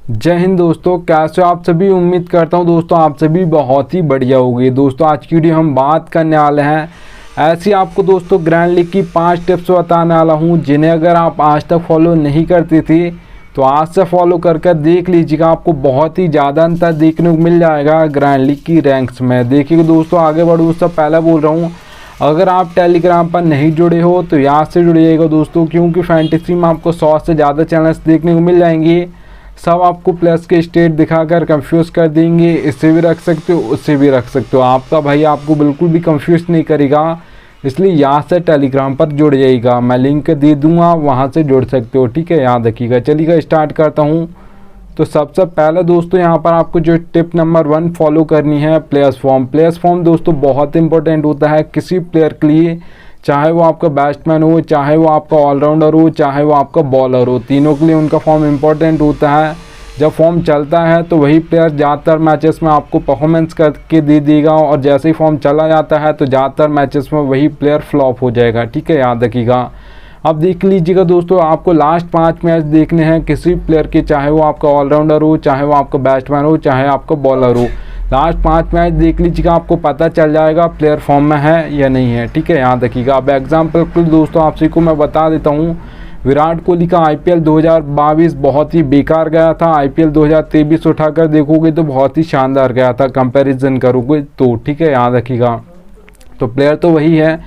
जय हिंद दोस्तों, कैसे हो आप सभी। उम्मीद करता हूं दोस्तों आप सभी बहुत ही बढ़िया होंगे। दोस्तों आज की वीडियो हम बात करने वाले हैं ऐसी आपको दोस्तों ग्रैंड लीग की 5 टिप्स बताने वाला हूं, जिन्हें अगर आप आज तक फॉलो नहीं करती थी तो आज से फॉलो कर देख लीजिएगा। आपको बहुत ही ज़्यादा अंतर देखने को मिल जाएगा ग्रैंड लीग की रैंक्स में। देखिए दोस्तों, आगे बढ़ूँ उससे पहले बोल रहा हूँ, अगर आप टेलीग्राम पर नहीं जुड़े हो तो यहाँ से जुड़िएगा दोस्तों, क्योंकि फैंटेसी में आपको 100 से ज़्यादा चैनल्स देखने को मिल जाएंगे। सब आपको प्लस के स्टेट दिखाकर कंफ्यूज कर देंगे। इससे भी रख सकते हो, उससे भी रख सकते हो। आपका भाई आपको बिल्कुल भी कंफ्यूज नहीं करेगा, इसलिए यहाँ से टेलीग्राम पर जुड़ जाइएगा। मैं लिंक दे दूंगा, वहाँ से जुड़ सकते हो। ठीक है, याद रखिएगा। चलिएगा स्टार्ट करता हूँ। तो सबसे पहले दोस्तों यहाँ पर आपको जो टिप नंबर 1 फॉलो करनी है, प्लेयर्स फॉर्म। प्लेयर्स फॉर्म दोस्तों बहुत इंपॉर्टेंट होता है किसी प्लेयर के लिए, चाहे वो आपका बैट्समैन हो, चाहे वो आपका ऑलराउंडर हो, चाहे वो आपका बॉलर हो। तीनों के लिए उनका फॉर्म इंपॉर्टेंट होता है। जब फॉर्म चलता है तो वही प्लेयर ज़्यादातर मैचेस में आपको परफॉर्मेंस करके दे देगा, और जैसे ही फॉर्म चला जाता है तो ज़्यादातर मैचेस में वही प्लेयर फ्लॉप हो जाएगा। ठीक है, याद रखिएगा। अब देख लीजिएगा दोस्तों, आपको लास्ट 5 मैच देखने हैं किसी प्लेयर के, चाहे वो आपका ऑलराउंडर हो, चाहे वो आपका बैट्समैन हो, चाहे आपका बॉलर हो। लास्ट 5 मैच देख लीजिएगा, आपको पता चल जाएगा प्लेयर फॉर्म में है या नहीं है। ठीक है, याद रखिएगा। अब एग्जाम्पल के लिए दोस्तों आप सभी को मैं बता देता हूँ, विराट कोहली का IPL 2022 बहुत ही बेकार गया था। IPL 2023 उठाकर देखोगे तो बहुत ही शानदार गया था कंपैरिजन करोगे तो। ठीक है, याद रखिएगा। तो प्लेयर तो वही है,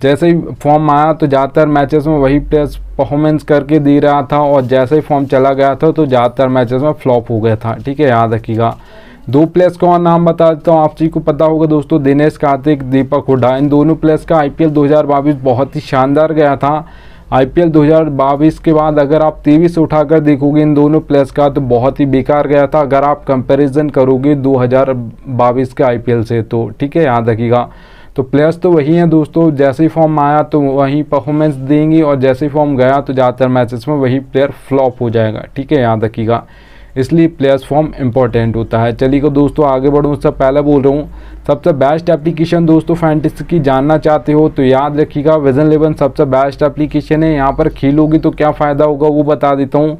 जैसे ही फॉर्म आया तो ज़्यादातर मैचेस में वही प्लेयर्स परफॉर्मेंस करके दे रहा था, और जैसे ही फॉर्म चला गया था तो ज़्यादातर मैचेस में फ्लॉप हो गया था। ठीक है, याद रखिएगा। 2 प्लेयर्स का और नाम बता देता हूँ, आप सभी को पता होगा दोस्तों, दिनेश कार्तिक, दीपक हुड्डा। इन दोनों प्लेयर्स का IPL 2022 बहुत ही शानदार गया था। IPL 2022 के बाद अगर आप 23 उठाकर देखोगे इन दोनों प्लेयर्स का तो बहुत ही बेकार गया था, अगर आप कंपैरिजन करोगे 2022 के IPL से तो। ठीक है, याद रखिएगा। तो प्लेयर्स तो वही हैं दोस्तों, जैसे ही फॉर्म आया तो वही परफॉर्मेंस देंगे, और जैसे ही फॉर्म गया तो ज़्यादातर मैचेस में वही प्लेयर फ्लॉप हो जाएगा। ठीक है, याद रखिएगा। इसलिए प्लेयर्स फॉर्म इंपॉर्टेंट होता है। चलिए दोस्तों आगे बढ़ूँ, उससे पहले बोल रहा हूँ, सबसे बेस्ट एप्लीकेशन दोस्तों फैंटेसी की जानना चाहते हो तो याद रखिएगा विजन 11 सबसे बेस्ट एप्लीकेशन है। यहाँ पर खेलोगी तो क्या फ़ायदा होगा वो बता देता हूँ।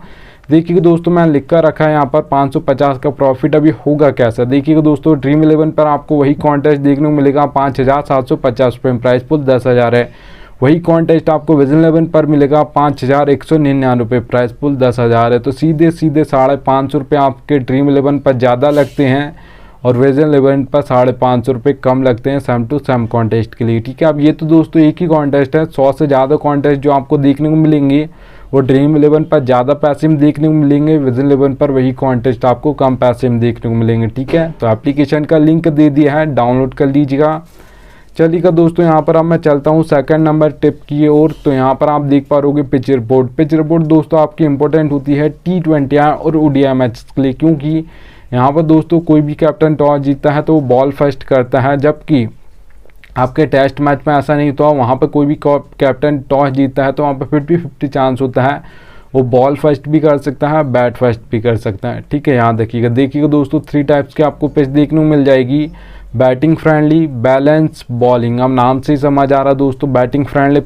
देखिएगा दोस्तों, मैं लिख कर रखा है यहाँ पर 550 का प्रॉफिट। अभी होगा कैसा, देखिएगा दोस्तों, ड्रीम 11 पर आपको वही कॉन्टेस्ट देखने को मिलेगा 5750 रुपये, प्राइस पुल 10,000 है। वही कॉन्टेस्ट आपको विजन 11 पर मिलेगा 5199 रुपये, प्राइस पुल 10,000 है। तो सीधे 550 रुपये आपके ड्रीम 11 पर ज़्यादा लगते हैं, और विजन 11 पर 550 रुपये कम लगते हैं सेम टू सेम कॉन्टेस्ट के लिए। ठीक है, अब ये तो दोस्तों एक ही कॉन्टेस्ट है। 100 से ज़्यादा कॉन्टेस्ट जो आपको देखने को मिलेंगे वो ड्रीम 11 पर ज़्यादा पैसे में देखने को मिलेंगे, विजन 11 पर वही कॉन्टेस्ट आपको कम पैसे में देखने को मिलेंगे। ठीक है, तो एप्लीकेशन का लिंक दे दिया है, डाउनलोड कर लीजिएगा। चलिएगा दोस्तों, यहाँ पर अब मैं चलता हूँ सेकंड नंबर टिप की ओर। तो यहाँ पर आप देख पा रहोगे पिच रिपोर्ट। पिच रिपोर्ट दोस्तों आपकी इंपॉर्टेंट होती है T20 और ODI मैच के लिए, क्योंकि यहाँ पर दोस्तों कोई भी कैप्टन टॉस जीतता है तो वो बॉल फर्स्ट करता है, जबकि आपके टेस्ट मैच में ऐसा नहीं होता। वहाँ पर कोई भी कैप्टन टॉस जीतता है तो वहाँ पर 50-50 चांस होता है, वो बॉल फर्स्ट भी कर सकता है, बैट फर्स्ट भी कर सकता है। ठीक है, याद रखिएगा। देखिएगा दोस्तों 3 टाइप्स की आपको पिच देखने को मिल जाएगी, बैटिंग फ्रेंडली, बैलेंस, बॉलिंग। अब नाम से ही समझ आ रहा दोस्तों, बैटिंग फ्रेंडली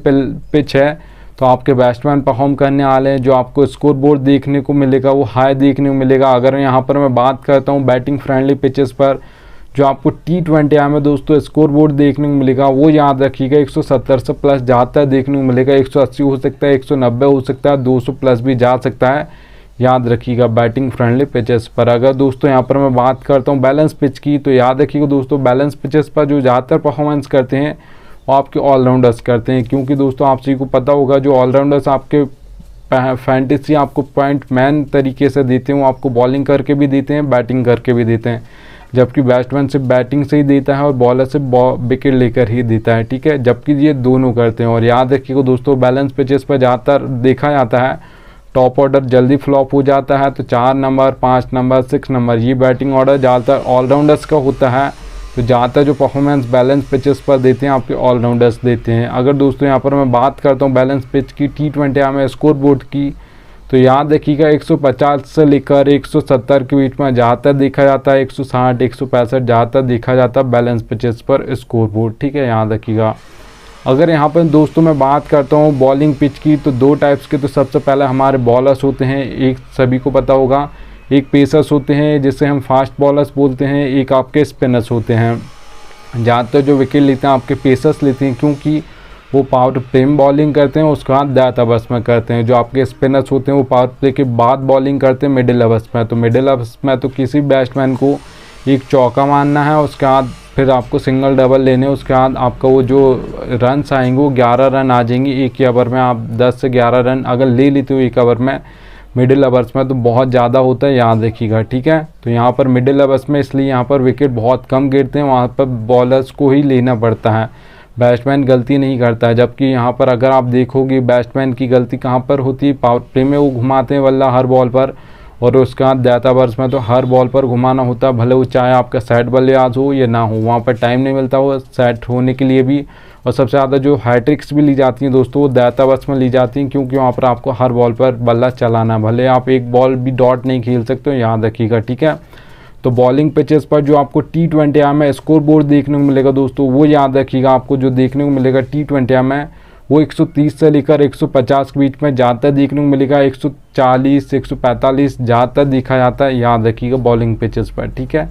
पिच है तो आपके बैट्समैन परफॉर्म करने वाले हैं, जो आपको स्कोर बोर्ड देखने को मिलेगा वो हाई देखने को मिलेगा। अगर यहाँ पर मैं बात करता हूँ बैटिंग फ्रेंडली पिचेस पर, जो आपको T20 में दोस्तों स्कोर बोर्ड देखने को मिलेगा वो याद रखिएगा 170 से प्लस ज़्यादातर देखने को मिलेगा। 180 हो सकता है, 190 हो सकता है, 200 प्लस भी जा सकता है। याद रखिएगा बैटिंग फ्रेंडली पिचेस पर। अगर दोस्तों यहाँ पर मैं बात करता हूँ बैलेंस पिच की, तो याद रखिएगा दोस्तों बैलेंस पिचेस पर जो ज़्यादातर परफॉर्मेंस करते हैं वो आपके ऑलराउंडर्स करते हैं, क्योंकि दोस्तों आप सभी को पता होगा जो ऑलराउंडर्स आपके फैंटेसी आपको पॉइंट मैन तरीके से देते हैं, वो आपको बॉलिंग करके भी देते हैं, बैटिंग करके भी देते हैं, जबकि बैट्समैन सिर्फ बैटिंग से ही देता है और बॉलर सिर्फ विकेट लेकर ही देता है। ठीक है, जबकि ये दोनों करते हैं। और याद रखिएगा दोस्तों बैलेंस पिचेस पर ज़्यादातर देखा जाता है टॉप ऑर्डर जल्दी फ्लॉप हो जाता है, तो 4 नंबर, 5 नंबर, 6 नंबर ये बैटिंग ऑर्डर ज़्यादातर ऑलराउंडर्स का होता है। तो ज़्यादातर जो परफॉर्मेंस बैलेंस पिचेस पर देते हैं आपके ऑलराउंडर्स देते हैं। अगर दोस्तों यहाँ पर मैं बात करता हूँ बैलेंस पिच की T20 में स्कोर बोर्ड की, तो याद रखिएगा 150 से लेकर 170 के बीच में ज़्यादातर देखा जाता है, 160, 165 ज़्यादातर देखा जाता है बैलेंस पिचेस पर स्कोर बोर्ड। ठीक है, याद रखिएगा। अगर यहाँ पर दोस्तों मैं बात करता हूँ बॉलिंग पिच की, तो 2 टाइप्स के। तो सबसे पहले हमारे बॉलर्स होते हैं, एक सभी को पता होगा, एक पेसर्स होते हैं जिसे हम फास्ट बॉलर्स बोलते हैं, एक आपके स्पिनर्स होते हैं। ज़्यादातर जो विकेट लेते हैं आपके पेसर्स लेते हैं, क्योंकि वो पावर प्ले में बॉलिंग करते हैं, उसके बाद डेथ ओवर्स में करते हैं। जो आपके स्पिनर्स होते हैं वो पावर प्ले के बाद बॉलिंग करते हैं मिडिल ओवर्स में। तो मिडिल ओवर्स में तो किसी बैट्समैन को एक चौका मारना है, उसके बाद फिर आपको सिंगल डबल लेने, उसके बाद आपका वो जो रन्स आएंगे वो 11 रन आ जाएंगे एक ही ओवर में। आप 10 से 11 रन अगर ले लेते हो एक ओवर में मिडिल ओवर्स में तो बहुत ज़्यादा होता है, याद रखिएगा, ठीक है। तो यहाँ पर मिडिल ओवर्स में इसलिए यहाँ पर विकेट बहुत कम गिरते हैं, वहाँ पर बॉलर्स को ही लेना पड़ता है, बैट्समैन गलती नहीं करता है। जबकि यहाँ पर अगर आप देखोगे बैट्समैन की गलती कहाँ पर होती है, पावर प्ले में वो घुमाते हैं बल्ला हर बॉल पर, और उसके बाद डेथ ओवर्स में तो हर बॉल पर घुमाना होता है, भले वो चाहे आपका सेट बल्लेबाज हो या ना हो, वहाँ पर टाइम नहीं मिलता वो सेट होने के लिए भी। और सबसे ज़्यादा जो हैट्रिक्स भी ली जाती हैं दोस्तों वो डेथ ओवर्स में ली जाती हैं, क्योंकि वहाँ पर आपको हर बॉल पर बल्ला चलाना, भले आप एक बॉल भी डॉट नहीं खेल सकते हो, याद रखिएगा, ठीक है। तो बॉलिंग पिचेस पर जो आपको T20 में स्कोर बोर्ड देखने को मिलेगा दोस्तों, वो याद रखिएगा, आपको जो देखने को मिलेगा T20 में वो 130 से लेकर 150 के बीच में ज़्यादातर देखने को मिलेगा, 140 145 ज़्यादातर देखा जाता है, याद रखिएगा बॉलिंग पिचेस पर, ठीक है।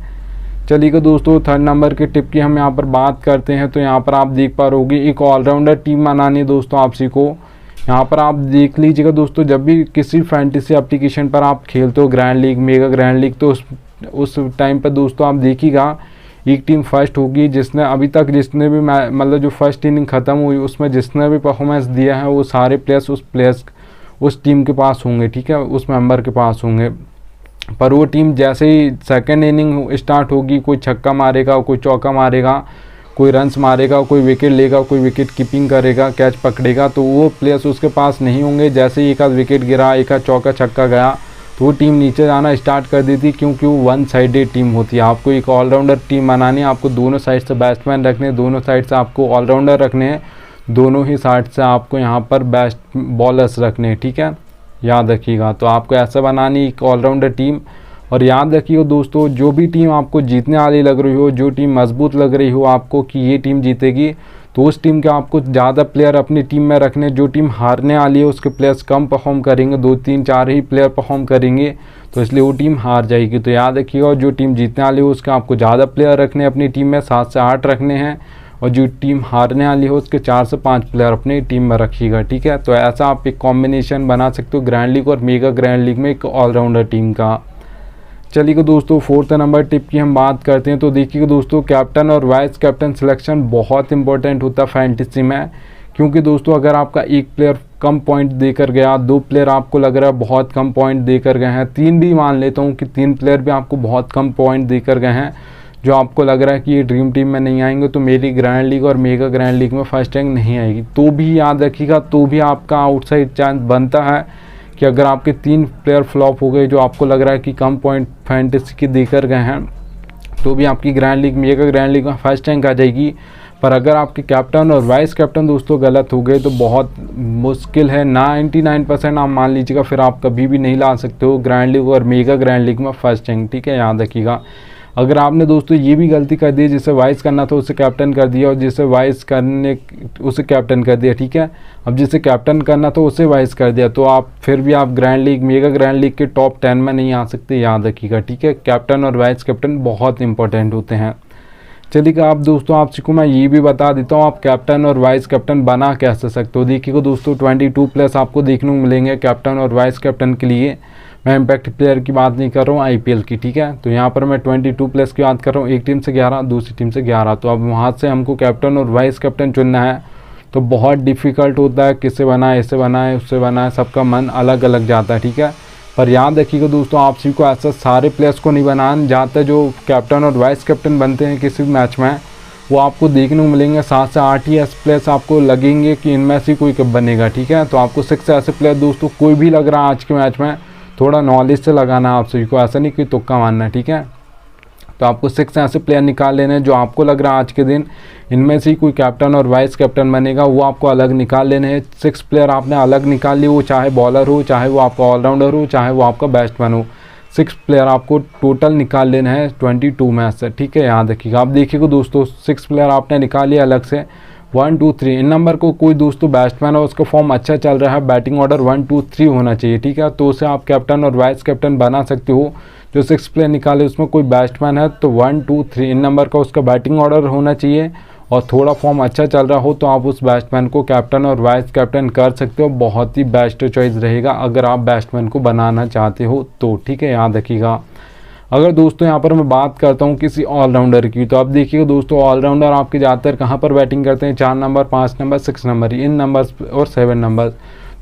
चलिएगा दोस्तों, थर्ड नंबर के टिप की हम यहाँ पर बात करते हैं। तो यहाँ पर आप देख पा रहोगे एक ऑलराउंडर टीम बनानी है दोस्तों आपसी को। यहाँ पर आप देख लीजिएगा दोस्तों, जब भी किसी फैंटेसी एप्लीकेशन पर आप खेलते हो grand league, mega grand league, तो उस टाइम पर दोस्तों आप देखिएगा एक टीम फर्स्ट होगी जिसने अभी तक जिसने भी मतलब जो फर्स्ट इनिंग ख़त्म हुई उसमें जिसने भी परफॉर्मेंस दिया है वो सारे प्लेयर्स उस टीम के पास होंगे, ठीक है, उस मेंबर के पास होंगे। पर वो टीम जैसे ही सेकंड इनिंग स्टार्ट होगी, कोई छक्का मारेगा, कोई चौका मारेगा, कोई रन्स मारेगा, कोई विकेट लेगा, कोई विकेट कीपिंग करेगा, कैच पकड़ेगा, तो वो प्लेयर्स उसके पास नहीं होंगे। जैसे ही एक आध विकेट गिरा, एक आध चौका छक्का गया तो वो टीम नीचे जाना स्टार्ट कर देती, क्योंकि वो वन साइडेड टीम होती है। आपको एक ऑलराउंडर टीम बनानी है, आपको दोनों साइड से बैट्समैन रखने हैं, दोनों साइड से आपको ऑलराउंडर रखने हैं, दोनों ही साइड से आपको यहाँ पर बेस्ट बॉलर्स रखने हैं, ठीक है, याद रखिएगा। तो आपको ऐसा बनानी एक ऑलराउंडर टीम। और याद रखिए दोस्तों, जो भी टीम आपको जीतने वाली लग रही हो, जो टीम मजबूत लग रही हो आपको कि ये टीम जीतेगी, तो उस टीम के आपको ज़्यादा प्लेयर अपनी टीम में रखने। जो टीम हारने वाली है उसके प्लेयर्स कम परफॉर्म करेंगे, 2 3 4 ही प्लेयर परफॉर्म करेंगे, तो इसलिए वो टीम हार जाएगी। तो याद रखिएगा, और जो टीम जीतने वाली हो उसके आपको ज़्यादा प्लेयर रखने हैं अपनी टीम में, 7 से 8 रखने हैं, और जो टीम हारने वाली हो उसके 4 से 5 प्लेयर अपनी टीम में रखिएगा, ठीक है। तो ऐसा आप एक कॉम्बिनेशन बना सकते हो ग्रैंड लीग और मेगा ग्रैंड लीग में एक ऑलराउंडर टीम का। चलिए दोस्तों, फोर्थ नंबर टिप की हम बात करते हैं। तो देखिए दोस्तों, कैप्टन और वाइस कैप्टन सिलेक्शन बहुत इंपॉर्टेंट होता है फैंटेसी में, क्योंकि दोस्तों अगर आपका एक प्लेयर कम पॉइंट देकर गया, 2 प्लेयर आपको लग रहा है बहुत कम पॉइंट देकर गए हैं, 3 भी मान लेता हूँ कि 3 प्लेयर भी आपको बहुत कम पॉइंट देकर गए हैं, जो आपको लग रहा है कि ये ड्रीम टीम में नहीं आएंगे, तो मेरी ग्रैंड लीग और मेगा ग्रैंड लीग में फर्स्ट रैंक नहीं आएगी, तो भी याद रखिएगा, तो भी आपका आउटसाइड चांस बनता है कि अगर आपके 3 प्लेयर फ्लॉप हो गए जो आपको लग रहा है कि कम पॉइंट फैंटेसी के देकर गए हैं, तो भी आपकी grand league mega grand league में फर्स्ट रैंक आ जाएगी। पर अगर आपके कैप्टन और वाइस कैप्टन दोस्तों गलत हो गए तो बहुत मुश्किल है, 99% आप मान लीजिएगा फिर आप कभी भी नहीं ला सकते हो ग्रैंड लीग और मेगा ग्रैंड लीग में फर्स्ट रैंक, ठीक है, याद रखिएगा। अगर आपने दोस्तों ये भी गलती कर दी, जिसे वाइस करना था उसे कैप्टन कर दिया, और जिसे वाइस करने उसे कैप्टन कर दिया, ठीक है, अब जिसे कैप्टन करना था उसे वाइस कर दिया, तो आप फिर भी आप grand league mega grand league के टॉप 10 में नहीं आ सकते, याद रखिएगा, ठीक है। कैप्टन और वाइस कैप्टन बहुत इंपॉर्टेंट होते हैं। चलिए आप दोस्तों आपको मैं ये भी बता देता हूँ आप कैप्टन और वाइस कैप्टन बना कैसे सकते हो। देखिएगा दोस्तों, 22+ आपको देखने को मिलेंगे कैप्टन और वाइस कैप्टन के लिए। मैं इम्पैक्ट प्लेयर की बात नहीं कर रहा हूँ, आईपीएल की, ठीक है। तो यहाँ पर मैं 22+ की बात कर रहा हूँ, एक टीम से 11, दूसरी टीम से 11। तो अब वहाँ से हमको कैप्टन और वाइस कैप्टन चुनना है, तो बहुत डिफ़िकल्ट होता है, किससे बनाए, इससे बनाए, उससे बनाए, सबका मन अलग अलग जाता है, ठीक है। पर याद रखिएगा दोस्तों, आप सभी को ऐसा सारे प्लेयर्स को नहीं बनाना, ज़्यादातर जो कैप्टन और वाइस कैप्टन बनते हैं किसी भी मैच में, वो आपको देखने को मिलेंगे 7 से 8 ही ऐसे प्लेयर्स आपको लगेंगे कि इनमें से कोई कब बनेगा, ठीक है। तो आपको 6 ऐसे प्लेयर दोस्तों कोई भी लग रहा है आज के मैच में, थोड़ा नॉलेज से लगाना है आप सभी को, ऐसा नहीं कि तुक्का मारना, ठीक है। तो आपको 6 ऐसे प्लेयर निकाल लेने हैं जो आपको लग रहा है आज के दिन इनमें से ही कोई कैप्टन और वाइस कैप्टन बनेगा, वो आपको अलग निकाल लेने हैं। 6 प्लेयर आपने अलग निकाल लिए, वो चाहे बॉलर हो, चाहे वो आपका ऑलराउंडर हो, चाहे वो आपका बैट्समैन हो, 6 प्लेयर आपको टोटल निकाल लेना है 22 मैच से, ठीक है, याद रखिएगा। आप देखिएगा दोस्तों, 6 प्लेयर आपने निकाल लिया अलग से, 1 2 3 इन नंबर को कोई दोस्तों बैट्समैन है उसका फॉर्म अच्छा चल रहा है, बैटिंग ऑर्डर 1 2 3 होना चाहिए, ठीक है। तो उसे आप कैप्टन और वाइस कैप्टन बना सकते हो। जो 6 प्लेयर निकाले उसमें कोई बैट्समैन है तो 1 2 3 इन नंबर का उसका बैटिंग ऑर्डर होना चाहिए और थोड़ा फॉर्म अच्छा चल रहा हो तो आप उस बैट्समैन को कैप्टन और वाइस कैप्टन कर सकते हो। बहुत ही बेस्ट चॉइस रहेगा अगर आप बैट्समैन को बनाना चाहते हो तो, ठीक है, याद रखिएगा। अगर दोस्तों यहाँ पर मैं बात करता हूँ किसी ऑलराउंडर की, तो आप देखिएगा दोस्तों ऑलराउंडर आपके ज़्यादातर कहाँ पर बैटिंग करते हैं, 4 नंबर, 5 नंबर, 6 नंबर, इन नंबर्स और 7 नंबर।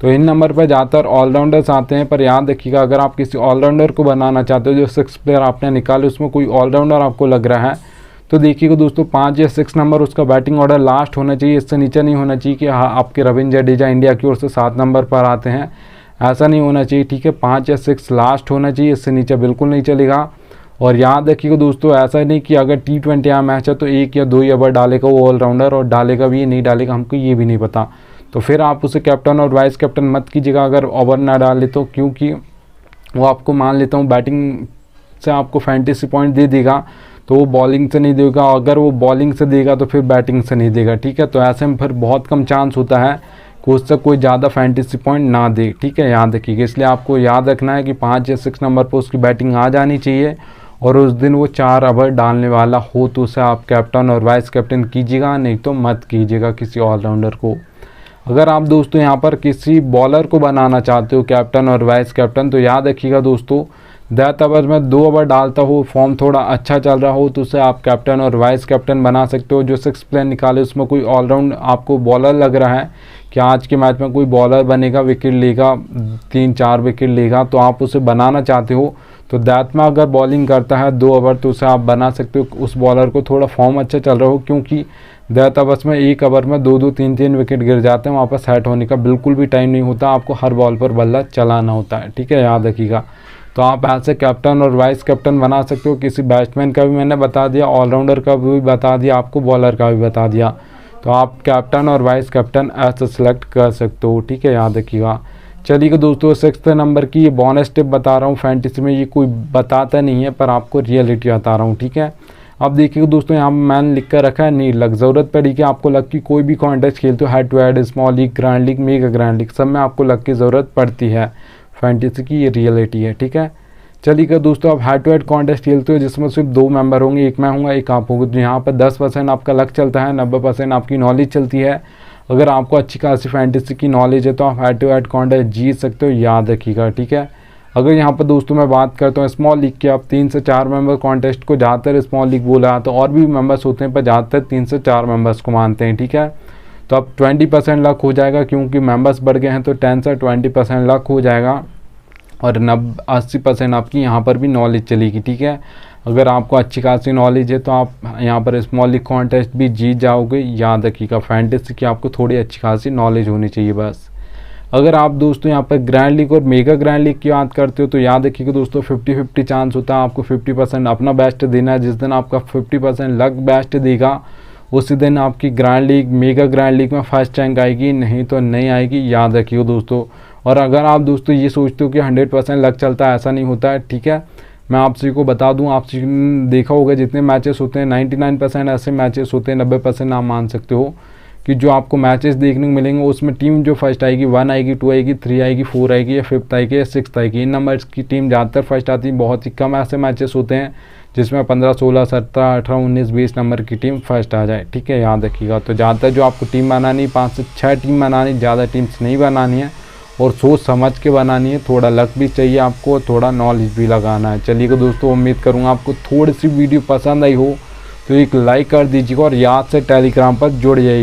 तो इन नंबर पर ज़्यादातर ऑलराउंडर्स आते हैं। पर याद रखिएगा अगर आप किसी ऑलराउंडर को बनाना चाहते हो, जो 6 प्लेयर आपने निकाले उसमें कोई ऑलराउंडर आपको लग रहा है, तो देखिएगा दोस्तों 5 या 6 नंबर उसका बैटिंग ऑर्डर लास्ट होना चाहिए। इससे नीचे नहीं होना चाहिए कि हाँ आपके रविंद्र जडेजा इंडिया की ओर से 7 नंबर पर आते हैं, ऐसा नहीं होना चाहिए, ठीक है। 5 या 6 लास्ट होना चाहिए, इससे नीचे बिल्कुल नहीं चलेगा। और याद रखिएगा दोस्तों ऐसा नहीं कि अगर T20 या मैच है तो 1 या 2 ही ओवर डालेगा वो ऑलराउंडर, और डालेगा भी नहीं डालेगा हमको ये भी नहीं पता, तो फिर आप उसे कैप्टन और वाइस कैप्टन मत कीजिएगा अगर ओवर ना डाले तो, क्योंकि वो आपको मान लेता हूँ बैटिंग से आपको फैंटेसी पॉइंट दे देगा तो वो बॉलिंग से नहीं देगा, अगर वो बॉलिंग से देगा तो फिर बैटिंग से नहीं देगा, ठीक है। तो ऐसे में फिर बहुत कम चांस होता है कि उससे कोई ज़्यादा फैंटेसी पॉइंट ना दे, ठीक है, याद रखिएगा। इसलिए आपको याद रखना है कि 5 या 6 नंबर पर उसकी बैटिंग आ जानी चाहिए और उस दिन वो 4 ओवर डालने वाला हो तो उसे आप कैप्टन और वाइस कैप्टन कीजिएगा, नहीं तो मत कीजिएगा किसी ऑलराउंडर को। अगर आप दोस्तों यहाँ पर किसी बॉलर को बनाना चाहते हो कैप्टन और वाइस कैप्टन, तो याद रखिएगा दोस्तों 10 ओवर में 2 ओवर डालता हो, फॉर्म थोड़ा अच्छा चल रहा हो तो उसे आप कैप्टन और वाइस कैप्टन बना सकते हो। जो 6 प्लेयर निकाले उसमें कोई ऑलराउंड आपको बॉलर लग रहा है कि आज के मैच में कोई बॉलर बनेगा, विकेट लेगा, 3-4 विकेट लेगा, तो आप उसे बनाना चाहते हो तो दैट में अगर बॉलिंग करता है 2 ओवर तो उसे आप बना सकते हो उस बॉलर को, थोड़ा फॉर्म अच्छा चल रहा हो, क्योंकि 10 ओवर्स में 1 ओवर में 2-2 3-3 विकेट गिर जाते हैं, वहाँ पर सेट होने का बिल्कुल भी टाइम नहीं होता, आपको हर बॉल पर बल्ला चलाना होता है, ठीक है, याद रखिएगा। तो आप ऐसे कैप्टन और वाइस कैप्टन बना सकते हो। किसी बैट्समैन का भी मैंने बता दिया, ऑलराउंडर का भी बता दिया, आपको बॉलर का भी बता दिया, तो आप कैप्टन और वाइस कैप्टन ऐसे सेलेक्ट कर सकते हो, ठीक है, याद रखिएगा। चलिए दोस्तों 6 नंबर की ये बोनस टिप बता रहा हूँ, फैंटेसी में ये कोई बताता नहीं है पर आपको रियलिटी बता रहा हूँ, ठीक है। अब देखिए दोस्तों यहाँ मैंने लिख कर रखा है नीड लक, ज़रूरत पड़ी कि आपको लक की कोई भी कॉन्टेस्ट खेलते हो, head to head, small league, grand league, mega grand league, सब में आपको लक की ज़रूरत पड़ती है, फैंटेसी की ये रियलिटी है, ठीक है। चलिए दोस्तों आप हेड टू हेड कॉन्टेस्ट खेलते हो जिसमें सिर्फ 2 मेंबर होंगे, एक मैं हूँगा एक आप होगा, तो यहाँ पर 10% आपका लक चलता है, 90% आपकी नॉलेज चलती है। अगर आपको अच्छी खासी फैंटेसी की नॉलेज है तो आप हेड टू हेड कॉन्टेस्ट जीत सकते हो, याद रखिएगा, ठीक है। अगर यहाँ पर दोस्तों मैं बात करता हूँ स्मॉल लीग की, आप 3 से 4 मेंबर कॉन्टेस्ट को ज़्यादातर स्मॉल लीग बोला, तो और भी मेंबर्स होते हैं पर ज़्यादातर 3 से 4 मेंबर्स को मानते हैं, ठीक है। तो अब 20% लक हो जाएगा, क्योंकि मेंबर्स बढ़ गए हैं तो 10 से 20% लक हो जाएगा और 80% आपकी यहाँ पर भी नॉलेज चलेगी, ठीक है। अगर आपको अच्छी खासी नॉलेज है तो आप यहाँ पर स्मॉल लीग कॉन्टेस्ट भी जीत जाओगे, याद रखिएगा। फैंटेसी की आपको थोड़ी अच्छी खासी नॉलेज होनी चाहिए बस। अगर आप दोस्तों यहाँ पर ग्रैंड लीग और मेगा ग्रैंड लीग की बात करते हो तो याद रखिएगा दोस्तों 50-50 चांस होता है, आपको 50% अपना बेस्ट देना है। जिस दिन आपका 50% लक बेस्ट देगा उसी दिन आपकी grand league, mega grand league में फर्स्ट रैंक आएगी, नहीं तो नहीं आएगी, याद रखिएगा दोस्तों। और अगर आप दोस्तों ये सोचते हो कि 100% लक चलता है, ऐसा नहीं होता है, ठीक है। मैं आप सभी को बता दूं, आप सभी ने देखा होगा जितने मैचेस होते हैं 99% ऐसे मैचेस होते हैं, 90% आप मान सकते हो कि जो आपको मैचेस देखने को मिलेंगे उसमें टीम जो फर्स्ट आएगी 1 आएगी, 2 आएगी, 3 आएगी, 4 आएगी या 5th आएगी या 6th आएगी, इन नंबर्स की टीम ज़्यादातर फर्स्ट आती है। बहुत ही कम ऐसे मैचेस होते हैं जिसमें 15, 16, 17, 18, 19, 20 नंबर की टीम फर्स्ट आ जाए, ठीक है, याद रखिएगा। तो ज़्यादातर जो आपको टीम बनानी 5 से 6 टीम बनानी, ज़्यादा टीम्स नहीं बनानी है और सोच समझ के बनानी है। थोड़ा लक भी चाहिए आपको, थोड़ा नॉलेज भी लगाना है। चलिए दोस्तों उम्मीद करूँगा आपको थोड़ी सी वीडियो पसंद आई हो तो एक लाइक कर दीजिएगा और याद से टेलीग्राम पर जुड़ जाइए।